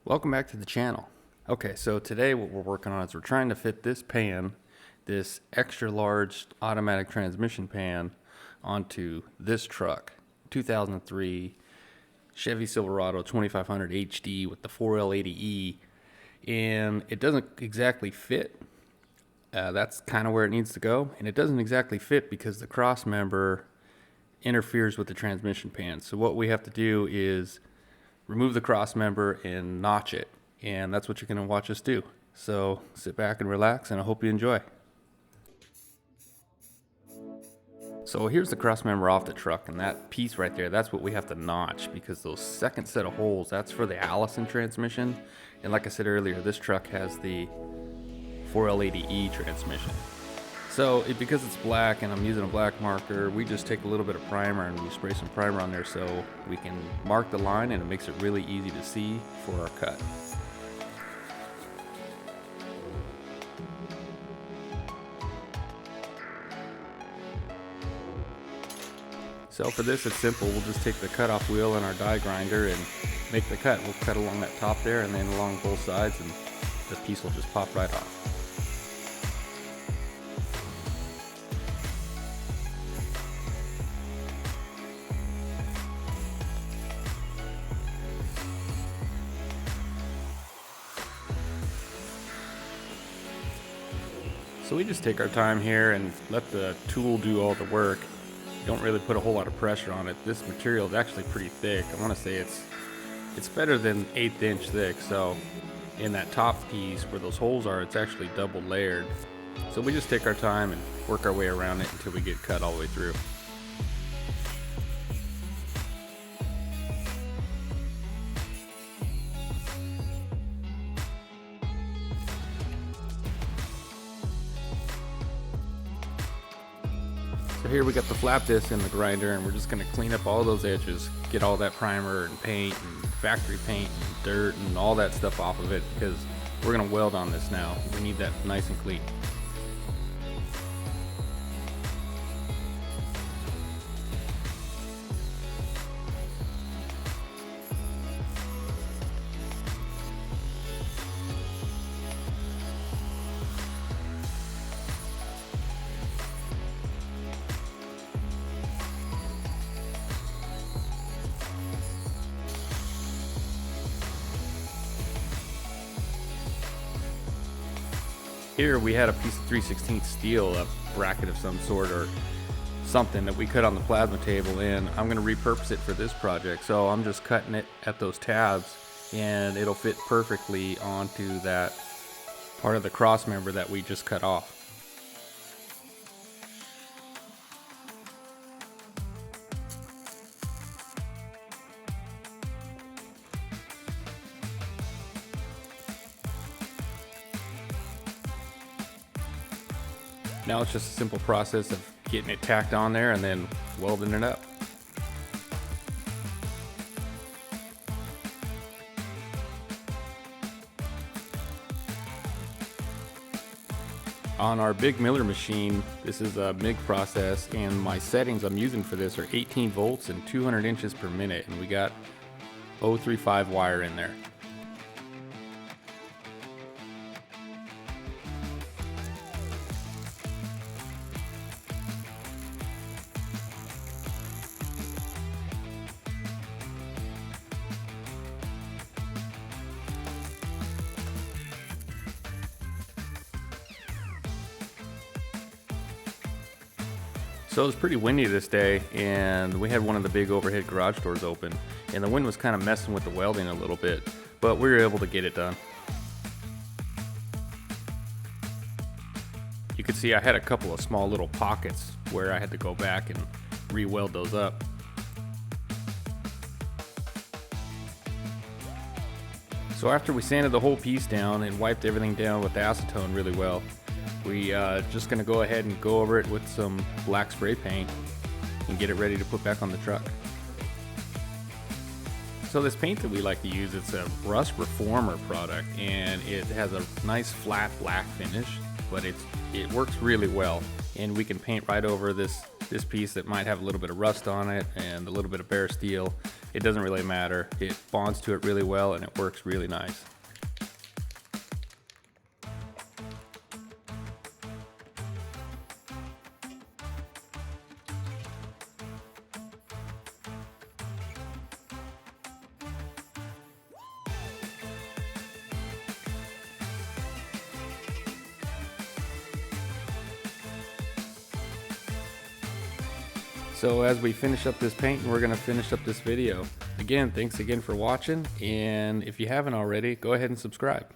Welcome back to the channel. Okay, so today what we're working on is we're trying to fit this pan, this extra large automatic transmission pan, onto this truck. 2003 Chevy Silverado 2500 HD with the 4L80E, and it doesn't exactly fit. That's kind of where it needs to go, and it doesn't exactly fit because the crossmember interferes with the transmission pan. So what we have to do is remove the cross member and notch it, and that's what you're going to watch us do. So sit back and relax, and I hope you enjoy. So here's the cross member off the truck, and that piece right there, that's what we have to notch, because those second set of holes, that's for the Allison transmission. And like I said earlier, this truck has the 4L80E transmission. So because it's black and I'm using a black marker, we just take a little bit of primer and we spray some primer on there so we can mark the line, and it makes it really easy to see for our cut. So for this, it's simple. We'll just take the cutoff wheel and our die grinder and make the cut. We'll cut along that top there and then along both sides, and the piece will just pop right off. So we just take our time here and let the tool do all the work. Don't really put a whole lot of pressure on it. This material is actually pretty thick. I want to say it's better than 1/8 inch thick. So in that top piece where those holes are, it's actually double layered. So we just take our time and work our way around it until we get cut all the way through. So here we got the flap disc in the grinder, and we're just going to clean up all those edges, get all that primer and paint and factory paint and dirt and all that stuff off of it, because we're going to weld on this now. We need that nice and clean. Here we had a piece of 3/16 steel, a bracket of some sort or something that we cut on the plasma table, and I'm going to repurpose it for this project. So I'm just cutting it at those tabs, and it'll fit perfectly onto that part of the cross member that we just cut off. Now it's just a simple process of getting it tacked on there and then welding it up. On our big miller machine, this is a MIG process, and my settings I'm using for this are 18 volts and 200 inches per minute, and we got 035 wire in there. So it was pretty windy this day, and we had one of the big overhead garage doors open, and the wind was kind of messing with the welding a little bit, but we were able to get it done. You could see I had a couple of small little pockets where I had to go back and re-weld those up. So after we sanded the whole piece down and wiped everything down with acetone really well, we just gonna go ahead and go over it with some black spray paint and get it ready to put back on the truck. So this paint that we like to use, it's a rust reformer product, and it has a nice flat black finish, but it works really well, and we can paint right over this piece that might have a little bit of rust on it and a little bit of bare steel, it doesn't really matter. It bonds to it really well and it works really nice. So as we finish up this paint, we're gonna finish up this video. Again, thanks again for watching, and if you haven't already, go ahead and subscribe.